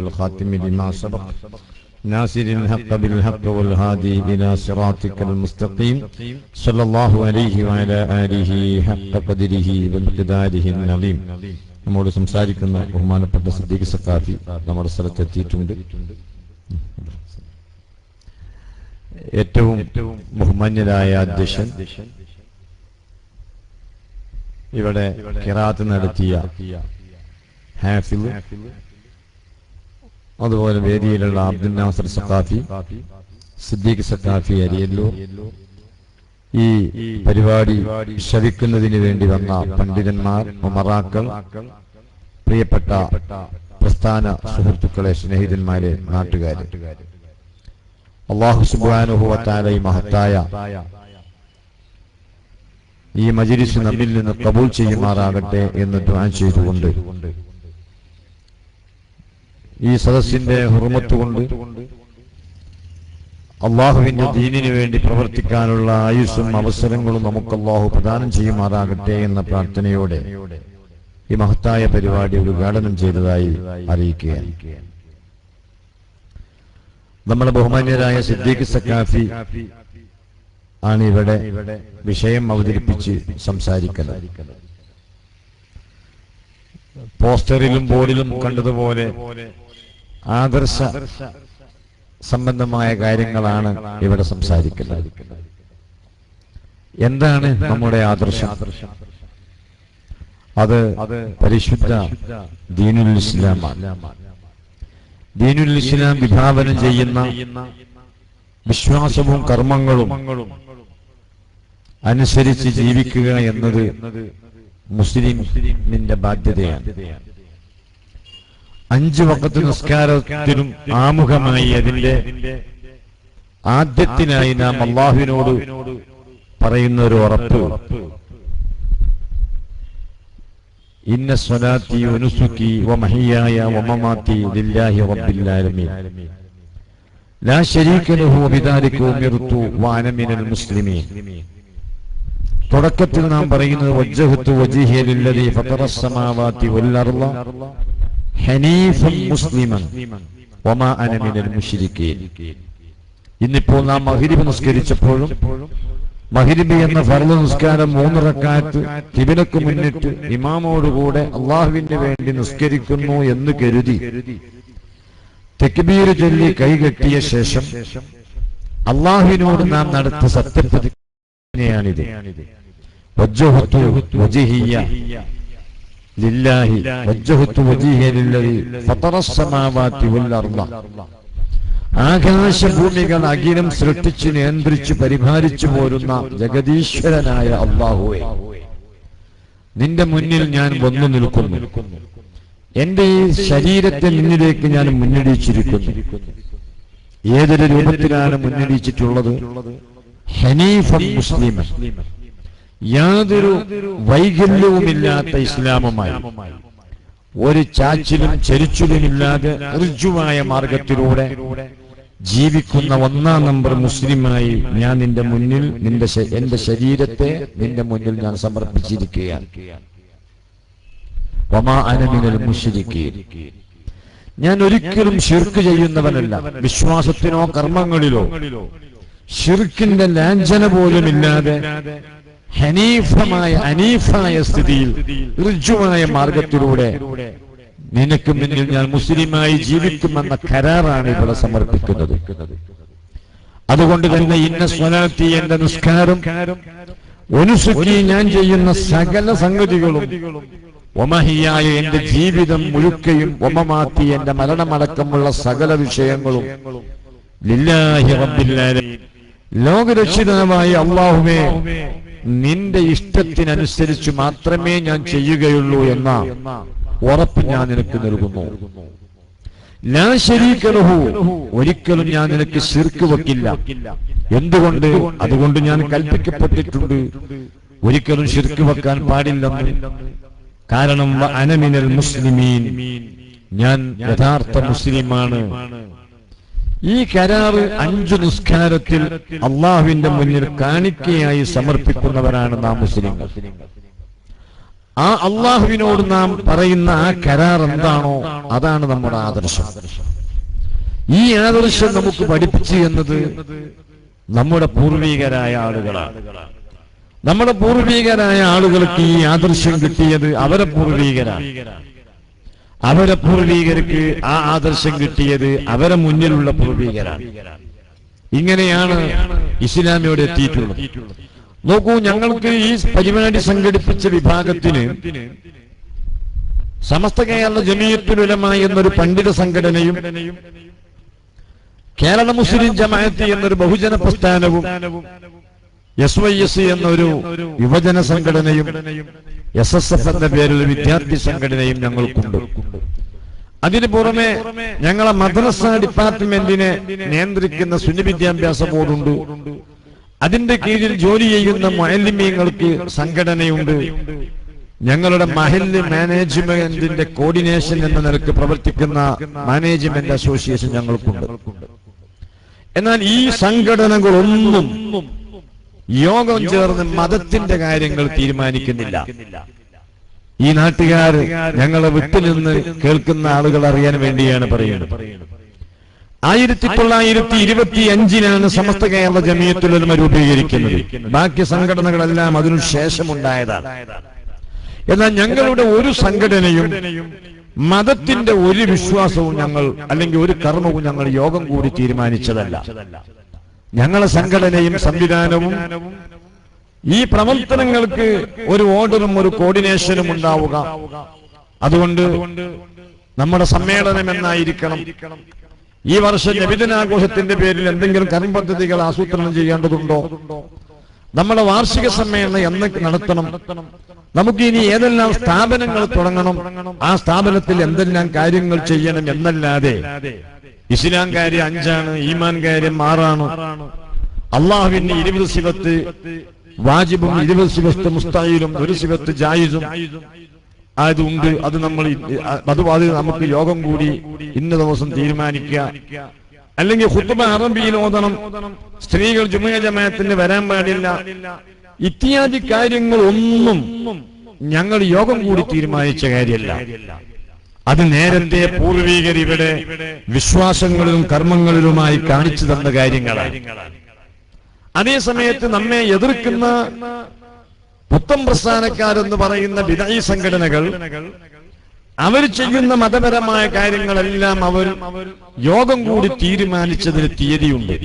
والخاتم لما سبق ناصر الحق بالحق والهادي إلى صراطك المستقيم صلى الله عليه وعلى آله حق قدره ومقداره العظيم. നമ്മോട് സംസാരിക്കുന്ന ബഹുമാനപ്പെട്ട സിദ്ദീഖ് സഖാഫി നമ്മുടെ സ്ഥലത്തെത്തിയിട്ടുണ്ട്. ഏറ്റവും ബഹുമാന്യരായ അധ്യക്ഷൻ, ഇവിടെ ഖിറാഅത്ത് നടത്തിയ ഹാഫിള്, അതുപോലെ വേദിയിലുള്ള അബ്ദുൽ നാസർ സഖാഫി, സിദ്ദീഖ് സഖാഫി അരിയല്ലൂർ, ഈ പരിപാടി ശ്രവിക്കുന്നതിന് വേണ്ടി വന്ന പണ്ഡിതന്മാർ, ഉമറാക്കൾ, പ്രിയപ്പെട്ട പ്രസ്ഥാന സുഹൃത്തുക്കളെ, സ്നേഹിതന്മാരെ, നാട്ടുകാരെ, അല്ലാഹു സുബ്ഹാനഹു വ തആല ഈ മഹത്തായ ഈ മജ്‌ലിസ് നമ്മിൽ നിന്ന് കബൂൽ ചെയ്യുമാറാകട്ടെ എന്ന് ദുആ ചെയ്തുകൊണ്ട്, ഈ സദസ്സിന്റെ ഹുർമത്ത് കൊണ്ട് അള്ളാഹുവിന്റെ ദീനിനു വേണ്ടി പ്രവർത്തിക്കാനുള്ള ആയുസ്സും അവസരങ്ങളും നമുക്ക് അള്ളാഹു പ്രദാനം ചെയ്യുമാറാകട്ടെ എന്ന പ്രാർത്ഥനയോടെ ഈ മഹത്തായ പരിപാടി ഉദ്ഘാടനം ചെയ്തതായി അറിയിക്കുകയാണ്. നമ്മുടെ ബഹുമാന്യരായ സിദ്ദീഖ് സഖാഫി ആണ് ഇവിടെ വിഷയം അവതരിപ്പിച്ച് സംസാരിക്കുന്നത്. പോസ്റ്ററിലും ബോർഡിലും കണ്ടതുപോലെ ആദർശ സംബന്ധമായ കാര്യങ്ങളാണ് ഇവിടെ സംസാരിക്കുന്നത്. എന്താണ് നമ്മുടെ ആദർശം? അത് പരിശുദ്ധ ദീനുൽ ഇസ്ലാമാണ്. ദീനുൽ ഇസ്ലാം വിഭാവനം ചെയ്യുന്ന വിശ്വാസവും കർമ്മങ്ങളും അനുസരിച്ച് ജീവിക്കുക എന്നത് മുസ്ലിമിന്റെ ബാധ്യതയാണ്. 5 വഖത്ത് നിസ്കാരത്തിലും ആമുഖമായി അതിന്റെ ആദ്യത്തിനായി നാം അല്ലാഹുവിനോട് പറയുന്ന ഒരു ഉറപ്പ്, ഇന്ന സ്വലാത്തി വനുസുക്കി വമഹിയായ വമമാതി ലില്ലാഹി റബ്ബിൽ ആലമീൻ ലാ ശരീക ലഹു വബിദാലിക ഉമിർതു വഅന മിനൽ മുസ്ലിമീൻ. തുടക്കത്തിൽ നാം പറയുന്നത് വജ്ജഹതു വജ്ഹിയ ലില്ലദീ ഫതറസ് സമാവാതി വൽ അർള ഹനീഫൻ മുസ്ലിമൻ വമാ അന മിനൽ മുശ്രിക്കീൻ. ഇന്നിപ്പോൾ നാം മഗ്രിബ് നിസ്കരിച്ചപ്പോഴും മഗ്രിബ് എന്ന ഫർള് നിസ്കാരം 3 റക്അത്ത് ഖിബലക്ക് മുന്നിട്ട് ഇമാമോടുകൂടെ അല്ലാഹുവിന് വേണ്ടി നിസ്കരിക്കുന്നു എന്ന് കരുതി തക്ബീർ ചൊല്ലി കൈകെട്ടിയ ശേഷം അല്ലാഹുവിനോട് നാം നടത്തിയ സത്യപ്രതിജ്ഞയാണിത്. വജ്ജഹതു വജ്ഹിയ ലില്ലാഹി വജ്ജഹതു വജ്ഹിയ ലില്ലദീ ഫതറസ് സമാവാതി വൽ അർള. ആകാശഭൂമികൾ അഖിലം സൃഷ്ടിച്ച് നിയന്ത്രിച്ച് പരിപാലിച്ചു പോരുന്ന ജഗദീശ്വരനായ അല്ലാഹുവേ, നിന്റെ മുന്നിൽ ഞാൻ വന്നു നിൽക്കുന്നു. എന്റെ ഈ ശരീരത്തെ നിന്നിലേക്ക് ഞാൻ മുന്നടിച്ചിരിക്കുന്നു. ഏതൊരു രൂപത്തിലാണ് മുന്നടിച്ചിട്ടുള്ളത്? ഹനീഫൻ മുസ്ലിമൻ, യാതൊരു വൈകല്യവുമില്ലാത്ത ഇസ്ലാമുമായി, ഒരു ചാച്ചിലും ചരിച്ചിലുമില്ലാതെ ഋജുവായ മാർഗത്തിലൂടെ ജീവിക്കുന്ന 1-ാം നമ്പർ മുസ്ലിമായി ഞാൻ നിന്റെ മുന്നിൽ എന്റെ ശരീരത്തെ നിന്റെ മുന്നിൽ ഞാൻ സമർപ്പിച്ചിരിക്കുകയാണ്. വമാ അന മിനൽ മുശ്രിക്കീൻ. ഞാൻ ഒരിക്കലും ശിർക്ക് ചെയ്യുന്നവനല്ല. വിശ്വാസത്തിനോ കർമ്മങ്ങളിലോ ശിർക്കിന്റെ ലാഞ്ചന പോലുമില്ലാതെ ഹനീഫായ സ്ഥിതിയിൽ ഋജുവായ മാർഗത്തിലൂടെ നിനക്ക് മുന്നിൽ ഞാൻ മുസ്ലിമായി ജീവിക്കുമെന്ന കരാറാണ് ഇവിടെ സമർപ്പിക്കുന്നത്. അതുകൊണ്ട് തന്നെ ഇന്ന സ്വലാത്തി, എന്റെ നിസ്കാരം, വനുസുക്കി, ഞാൻ ചെയ്യുന്ന സകല സംഗതികളും, വമഹിയായ, എന്റെ ജീവിതം മുഴുക്കയും, വമമാതി, എന്റെ മരണമടക്കമുള്ള സകല വിഷയങ്ങളും, ലില്ലാഹി റബ്ബിൽ ആലമീൻ, ലോകരക്ഷിതാവായ അല്ലാഹുവേ, നിന്റെ ഇഷ്ടത്തിനനുസരിച്ച് മാത്രമേ ഞാൻ ചെയ്യുകയുള്ളൂ എന്ന ഉറപ്പ് ഞാൻ നിനക്ക് നൽകുന്നു. ലാ ശരീക ലഹു, ഒരിക്കലും ഞാൻ നിനക്ക് ശിർക്ക് വെക്കില്ല. എന്തുകൊണ്ട്? അതുകൊണ്ട് ഞാൻ കൽപ്പിക്കപ്പെട്ടിട്ടുണ്ട് ഒരിക്കലും ശിർക്ക് വെക്കാൻ പാടില്ലെന്ന്. കാരണം അന മിനൽ മുസ്ലിമീൻ, ഞാൻ യഥാർത്ഥ മുസ്ലിമാണ്. ഈ കരാറ് 5 നിസ്കാരത്തിൽ അള്ളാഹുവിന്റെ മുന്നിൽ കാണിക്കയായി സമർപ്പിക്കുന്നവരാണ് നാം മുസ്ലിങ്ങൾ. ആ അള്ളാഹുവിനോട് നാം പറയുന്ന ആ കരാർ എന്താണോ അതാണ് നമ്മുടെ ആദർശം. ഈ ആദർശം നമുക്ക് പഠിപ്പിച്ചു എന്നത് നമ്മുടെ പൂർവികരായ ആളുകളാണ്. നമ്മുടെ പൂർവികരായ ആളുകൾക്ക് ഈ ആദർശം കിട്ടിയത് അവരെ പൂർവികരാണ്. അവരെ പൂർവികർക്ക് ആ ആദർശം കിട്ടിയത് അവരെ മുന്നിലുള്ള പൂർവികരാണ്. ഇങ്ങനെയാണ് ഇസ്ലാമിയോട് എത്തിയിട്ടുള്ളത്. നോക്കൂ, ഞങ്ങൾക്ക് ഈ പരിപാടി സംഘടിപ്പിച്ച വിഭാഗത്തിന് സമസ്ത കേരള ജമീയത്തുൽ ഉലമ എന്നൊരു പണ്ഡിത സംഘടനയും കേരള മുസ്ലിം ജമാഅത്ത് എന്നൊരു ബഹുജന പ്രസ്ഥാനവും SYS എന്നൊരു യുവജന സംഘടനയും SSF എന്ന പേരിൽ വിദ്യാർത്ഥി സംഘടനയും ഞങ്ങൾക്കുണ്ട്. അതിനു പുറമെ ഞങ്ങളെ മദ്രസ ഡിപ്പാർട്ട്മെന്റിനെ നിയന്ത്രിക്കുന്ന സുന്നി വിദ്യാഭ്യാസ ബോർഡുണ്ട്. അതിന്റെ കീഴിൽ ജോലി ചെയ്യുന്ന മുഅല്ലിമീങ്ങൾക്ക് സംഘടനയുണ്ട്. ഞങ്ങളുടെ മഹല്ല് മാനേജ്മെന്റിന്റെ കോർഡിനേഷൻ എന്ന നിലക്ക് പ്രവർത്തിക്കുന്ന മാനേജ്മെന്റ് അസോസിയേഷൻ ഞങ്ങൾക്കുണ്ട്. എന്നാൽ ഈ സംഘടനകളൊന്നും യോഗം ചേർന്ന് മതത്തിന്റെ കാര്യങ്ങൾ തീരുമാനിക്കുന്നില്ല. ഈ നാട്ടുകാർ ഞങ്ങളെ വിട്ടുനിന്ന് കേൾക്കുന്ന ആളുകൾ അറിയാൻ വേണ്ടിയാണ് പറയുന്നത്. 1925 സമസ്ത കേരള ജമീയത്തുൽ ഉലമ രൂപീകരിക്കുന്നത്. ബാക്കി സംഘടനകളെല്ലാം അതിനു ശേഷമുണ്ടായതാണ്. എന്നാൽ ഞങ്ങളുടെ ഒരു സംഘടനയും മതത്തിന്റെ ഒരു വിശ്വാസവും ഞങ്ങൾ അല്ലെങ്കിൽ ഒരു കർമ്മവും ഞങ്ങൾ യോഗം കൂടി തീരുമാനിച്ചതല്ല. ഞങ്ങളെ സംഘടനയും സംവിധാനവും ഈ പ്രവർത്തനങ്ങൾക്ക് ഒരു ഓർഡറും ഒരു കോർഡിനേഷനും ഉണ്ടാവുക. അതുകൊണ്ട് നമ്മുടെ സമ്മേളനം എന്നായിരിക്കണം. ഈ വർഷം നബിദിനാഘോഷത്തിന്റെ പേരിൽ എന്തെങ്കിലും കർമ്മ പദ്ധതികൾ ആസൂത്രണം ചെയ്യേണ്ടതുണ്ടോ? നമ്മുടെ വാർഷിക സമ്മേളനം എന്ന് നടത്തണം? നമുക്ക് ഇനി ഏതെല്ലാം സ്ഥാപനങ്ങൾ തുടങ്ങണം? ആ സ്ഥാപനത്തിൽ എന്തെല്ലാം കാര്യങ്ങൾ ചെയ്യണം എന്നല്ലാതെ ഇസ്ലാം കാര്യം 5 ഈമാൻ കാര്യം 6, അള്ളാഹുവിന്റെ 20 സിഫത്ത് വാജിബും 20 സിഫത്ത് മുസ്തഹീലും 1 സിഫത്ത് ജായിസും അതുണ്ട്. അത് നമുക്ക് യോഗം കൂടി ഇന്ന ദിവസം തീരുമാനിക്കുക. അല്ലെങ്കിൽ ഖുത്ബ അറബിയിൽ ഓതണം, സ്ത്രീകൾ ജുമുഅ ജമാഅത്തിന് വരാൻ പാടില്ല. ഇത്യാദി കാര്യങ്ങളൊന്നും ഞങ്ങൾ യോഗം കൂടി തീരുമാനിച്ച കാര്യമല്ല. അത് നേരത്തെ പൂർവികർ ഇവിടെ വിശ്വാസങ്ങളിലും കർമ്മങ്ങളിലുമായി കാണിച്ചു തന്ന കാര്യങ്ങളാണ്. അതേസമയത്ത് നമ്മെ എതിർക്കുന്ന പുത്തൻ പ്രസ്ഥാനക്കാരെന്ന് പറയുന്ന ബിദഈ സംഘടനകൾ അവർ ചെയ്യുന്ന മതപരമായ കാര്യങ്ങളെല്ലാം അവർ യോഗം കൂടി തീരുമാനിച്ചതിന് തീയതിയുണ്ട്.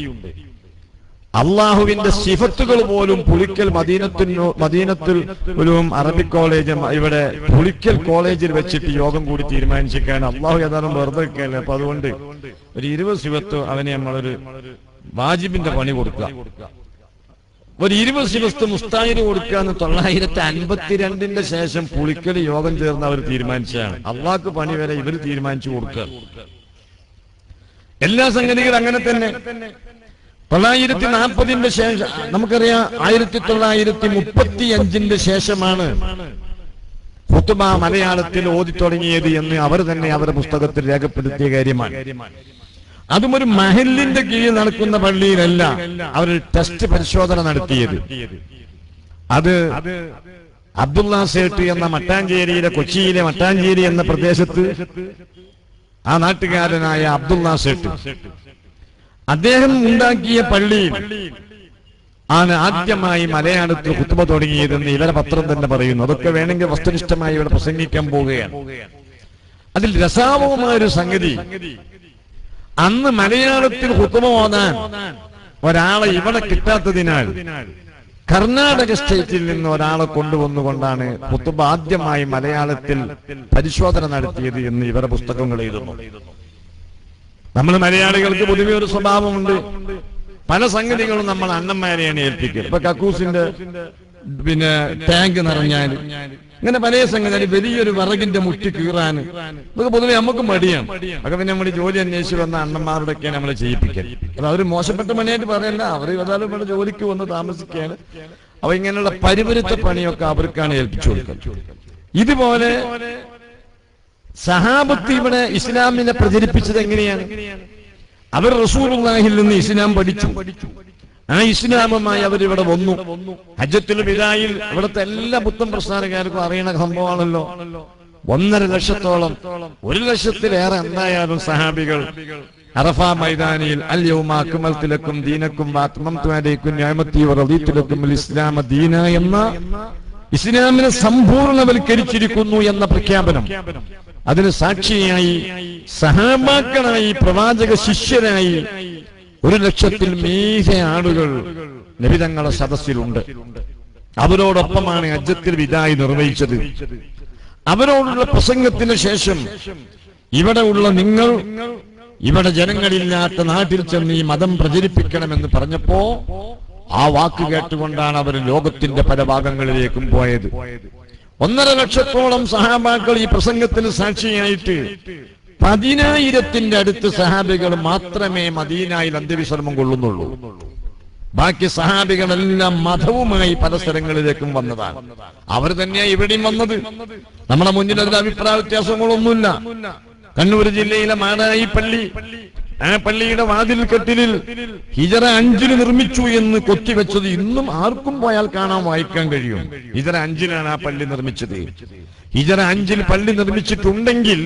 അള്ളാഹുവിന്റെ സിഫത്തുകൾ പോലും പുളിക്കൽ മദീനത്തുൽ ഉലൂം അറബിക് കോളേജ് ഇവിടെ പുളിക്കൽ കോളേജിൽ വെച്ചിട്ട് യോഗം കൂടി തീരുമാനിച്ചിരിക്കുകയാണ്. അള്ളാഹു ഏതാനും വെറുതെ വെക്കുകയല്ലേ. അപ്പൊ അതുകൊണ്ട് ഒരു 20 സിഫത്ത് അവന് നമ്മളൊരു വാജിബിന്റെ പണി കൊടുക്കുക, ഒരു 20 സിഫത്ത് മുസ്താഹിന് കൊടുക്കുക എന്ന് 1952 ശേഷം പുളിക്കൽ യോഗം ചേർന്ന് അവർ തീരുമാനിച്ചതാണ്. അള്ളാഹ്ക്ക് പണി വരെ ഇവർ തീരുമാനിച്ചു കൊടുക്കുക. എല്ലാ സംഗതികളും അങ്ങനെ തന്നെ. 940 ശേഷം നമുക്കറിയാം 1935 ശേഷമാണ് ഖുത്ബ മലയാളത്തിൽ ഓതി തുടങ്ങിയത് എന്ന് അവർ തന്നെ അവരുടെ പുസ്തകത്തിൽ രേഖപ്പെടുത്തിയ കാര്യമാണ്. അതും ഒരു മഹല്ലിന്റെ കീഴിൽ നടക്കുന്ന പള്ളിയിലല്ല അവർ ടെസ്റ്റ് പരിശോധന നടത്തിയത്. അത് അബ്ദുള്ള സേട്ട് എന്ന മട്ടാഞ്ചേരിയിലെ കൊച്ചിയിലെ മട്ടാഞ്ചേരി എന്ന പ്രദേശത്ത് ആ നാട്ടുകാരനായ അബ്ദുള്ള സേട്ട് അദ്ദേഹം ഉണ്ടാക്കിയ പള്ളിയിൽ ആണ് ആദ്യമായി മലയാളത്തിൽ ഖുത്ബ തുടങ്ങിയതെന്ന് ഇവരെ പത്രം തന്നെ പറയുന്നു. അതൊക്കെ വേണമെങ്കിൽ വസ്തുനിഷ്ഠമായി ഇവിടെ പ്രസംഗിക്കാൻ പോവുകയാണ്. അതിൽ രസാവഹമായ ഒരു സംഗതി, അന്ന് മലയാളത്തിൽ ഖുത്ബ ഓതാൻ ഒരാളെ ഇവിടെ കിട്ടാത്തതിനാൽ കർണാടക സ്റ്റേറ്റിൽ നിന്ന് ഒരാളെ കൊണ്ടുവന്നുകൊണ്ടാണ് ഖുത്ബ ആദ്യമായി മലയാളത്തിൽ പരിശോധന നടത്തിയത് എന്ന് ഇവരുടെ പുസ്തകങ്ങൾ എഴുതുന്നു. നമ്മൾ മലയാളികൾക്ക് പൊതുവെ ഒരു സ്വഭാവമുണ്ട്, പല സംഗതികളും നമ്മൾ അണ്ണന്മാരെയാണ് ഏൽപ്പിക്കുക. ഇപ്പൊ കക്കൂസിന്റെ ടാങ്ക് നിറഞ്ഞാൽ ഇങ്ങനെ പല സംഗതി, വലിയൊരു വിറകിന്റെ മുട്ടി കീറാൻ ഇതൊക്കെ പൊതുവെ നമുക്ക് മടിയാണ്. അതൊക്കെ പിന്നെ നമ്മൾ ജോലി അന്വേഷിച്ച് വന്ന അണ്ണന്മാരോടൊക്കെയാണ് നമ്മളെ ചെയ്യിപ്പിക്കൽ. അത് അവർ മോശപ്പെട്ട പണിയായിട്ട് പറയല്ല, അവർ ഏതായാലും ഇവിടെ ജോലിക്ക് വന്ന് താമസിക്കുകയാണ്. അവ ഇങ്ങനെയുള്ള പരിപരുത്ത പണിയൊക്കെ അവർക്കാണ് ഏൽപ്പിച്ചു കൊടുക്കുന്നത്. ഇതുപോലെ സഹാബത്ത് ഇവിടെ ഇസ്ലാമിനെ പ്രചരിപ്പിച്ചത് എങ്ങനെയാണ്? അവർ റസൂലുള്ളാഹിൽ നിന്ന് ഇസ്ലാം പഠിച്ചു. ആ ഇസ്ലാമുമായി അവരിവിടെ വന്നു. ഹജ്ജത്തുൽ വിദായിൽ ഇവിടുത്തെ എല്ലാ പുത്തൻ പ്രസ്ഥാനക്കാർക്കും അറിയണ സംഭവമാണല്ലോ. 1.5 ലക്ഷത്തോളം, 1 ലക്ഷത്തിലേറെ എന്തായാലും സഹാബികൾ അറഫ മൈതാനിയിൽ അൽ യൗമ അക്മൽതു ലക്കും ദീനക്കും വഅത്മംതു അലൈക്കും നിഅമതി വറദീതു ലക്കുമുൽ ഇസ്ലാമ ദീന എന്ന ഇസ്ലാമിനെ സമ്പൂർണ്ണവൽക്കരിച്ചിരിക്കുന്നു എന്ന പ്രഖ്യാപനം, അതിന് സാക്ഷിയായി സഹാബാക്കളായി പ്രവാചക ശിഷ്യരായി 1 ലക്ഷത്തിൽ മീതെ ആളുകൾ നബി തങ്ങളുടെ സദസ്സിലുണ്ട്. അവരോടൊപ്പമാണ് ഹജ്ജത്തുൽ വിദായി നിർവഹിച്ചത്. അവരോടുള്ള പ്രസംഗത്തിന് ശേഷം ഇവിടെ ഉള്ള നിങ്ങൾ ഇവിടെ ജനങ്ങളില്ലാത്ത നാട്ടിൽ ചെന്ന് ഈ മതം പ്രചരിപ്പിക്കണമെന്ന് പറഞ്ഞപ്പോ ആ വാക്ക് കേട്ടുകൊണ്ടാണ് അവർ ലോകത്തിന്റെ പല ഭാഗങ്ങളിലേക്കും പോയത്. 1.5 ലക്ഷത്തോളം സഹാബാക്കൾ ഈ പ്രസംഗത്തിന് സാക്ഷിയായിട്ട് 10,000-ന്റെ അടുത്ത് സഹാബികൾ മാത്രമേ മദീനയിൽ അന്ത്യവിശ്രമം കൊള്ളുന്നുള്ളൂ. ബാക്കി സഹാബികളെല്ലാം മതവുമായി പല സ്ഥലങ്ങളിലേക്കും വന്നതാണ്. അവർ തന്നെയാ ഇവിടെയും വന്നത്. നമ്മുടെ മുന്നിൽ അതിൽ അഭിപ്രായ വ്യത്യാസങ്ങളൊന്നുമില്ല. കണ്ണൂർ ജില്ലയിലെ മാടായി പള്ളി, ആ പള്ളിയുടെ വാതിൽ കെട്ടിലിൽ ഹിജറ 5 നിർമ്മിച്ചു എന്ന് കൊത്തിവെച്ചത് ഇന്നും ആർക്കും പോയാൽ കാണാൻ വായിക്കാൻ കഴിയും. ഹിജറ 5 ആ പള്ളി നിർമ്മിച്ചത്. ഹിജറ 5 പള്ളി നിർമ്മിച്ചിട്ടുണ്ടെങ്കിൽ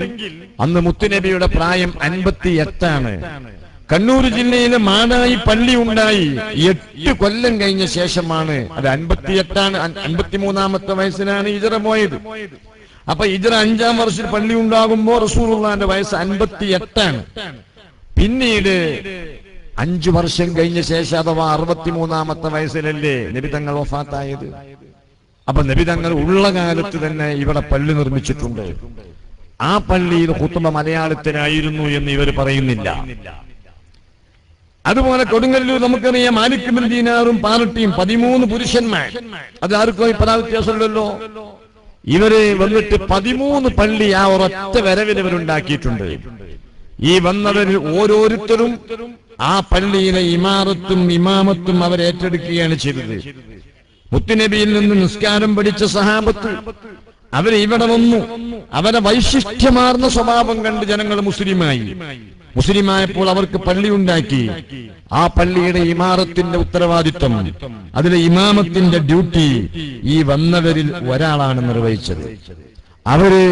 അന്ന് മുത്തുനബിയുടെ പ്രായം 58. കണ്ണൂർ ജില്ലയിലെ മാടായി പള്ളി ഉണ്ടായി 8 കൊല്ലം കഴിഞ്ഞ ശേഷമാണ്, അത് 58, 53-ാമത്തെ വയസ്സിലാണ് ഹിജറ പോയത്. അപ്പൊ ഹിജറ 5-ാം വർഷത്തിൽ പള്ളി ഉണ്ടാകുമ്പോ റസൂലുള്ളാഹിന്റെ വയസ്സ് 58. പിന്നീട് 5 വർഷം കഴിഞ്ഞ ശേഷം അഥവാ 63-ാമത്തെ വയസ്സിലല്ലേ നബി തങ്ങൾ വഫാത്തായത്. അപ്പൊ നബി തങ്ങൾ ഉള്ള കാലത്ത് തന്നെ ഇവിടെ പള്ളി നിർമ്മിച്ചിട്ടുണ്ട്. ആ പള്ളിയിൽ ഖുത്ബ മലയാളത്തിലായിരുന്നു എന്ന് ഇവർ പറയുന്നില്ല. അതുപോലെ കൊടുങ്ങല്ലൂർ നമുക്കറിയാം, മാലിക് ബിൻ ദീനാറും പാർട്ടിയും 13 പുരുഷന്മാർ. അത് ആർക്കും ഇപ്പഴാ വ്യത്യാസമുള്ളല്ലോ. ഇവര് വന്നിട്ട് 13 പള്ളി ആ ഒരൊറ്റ വരവിൽ ഇവരുണ്ടാക്കിയിട്ടുണ്ട്. ഈ വന്നവരിൽ ഓരോരുത്തരും ആ പള്ളിയിലെ ഇമാറത്തും ഇമാമത്തും അവർ ഏറ്റെടുക്കുകയാണ് ചെയ്തത്. മുത്തുനബിയിൽ നിന്ന് നിസ്കാരം പഠിച്ച സഹാബത്ത് അവര് ഇവിടെ വന്നു. അവരെ വൈശിഷ്ട്യമാർന്ന സ്വഭാവം കണ്ട് ജനങ്ങൾ മുസ്ലിമായപ്പോൾ അവർക്ക് പള്ളി ഉണ്ടാക്കി. ആ പള്ളിയുടെ ഇമാറത്തിന്റെ ഉത്തരവാദിത്വം, അതിലെ ഇമാമത്തിന്റെ ഡ്യൂട്ടി ഈ വന്നവരിൽ ഒരാളാണ് നിർവഹിച്ചത്. അവര്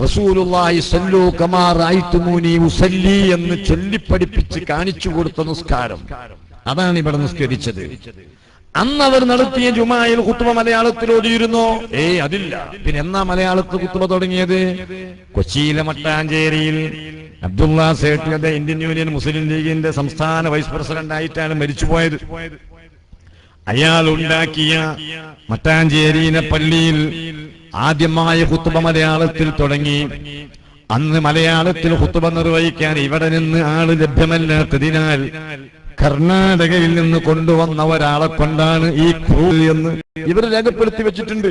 റസൂലുള്ളാഹി സല്ലു കമാ റഅയ്തുമൂനി ഉസല്ലി എന്ന് ചൊല്ലിപ്പഠിപ്പിച്ച് കാണിച്ചു കൊടുത്ത നിസ്കാരം, അതാണ് ഇവിടെ നിസ്കരിച്ചത്. അന്ന് അവർ നടത്തിയ ജുമായിൽ ഖുത്ബ മലയാളത്തിൽ ഓതിയിരുന്നോ? അതില്ല. പിന്നെ എന്നാ മലയാളത്തിൽ ഖുത്ബ തുടങ്ങിയത്? കൊച്ചിയിലെ മട്ടാഞ്ചേരിയിൽ അബ്ദുള്ള സേഠ്, ഇന്ത്യൻ യൂണിയൻ മുസ്ലിം ലീഗിന്റെ സംസ്ഥാന വൈസ് പ്രസിഡന്റ് ആയിട്ടാണ് മരിച്ചുപോയത്. അയാൾ ഉണ്ടാക്കിയ മട്ടാഞ്ചേരിയിലെ പള്ളിയിൽ ആദ്യമായ ഖുത്ബ മലയാളത്തിൽ തുടങ്ങി. അന്ന് മലയാളത്തിൽ ഖുത്ബ നിർവഹിക്കാൻ ഇവിടെ നിന്ന് ആള് ലഭ്യമല്ലാത്തതിനാൽ കർണാടകയിൽ നിന്ന് കൊണ്ടുവന്ന ഒരാളെ കൊണ്ടാണ് ഈ ക്രൂര എന്ന് ഇവർ രേഖപ്പെടുത്തി വെച്ചിട്ടുണ്ട്.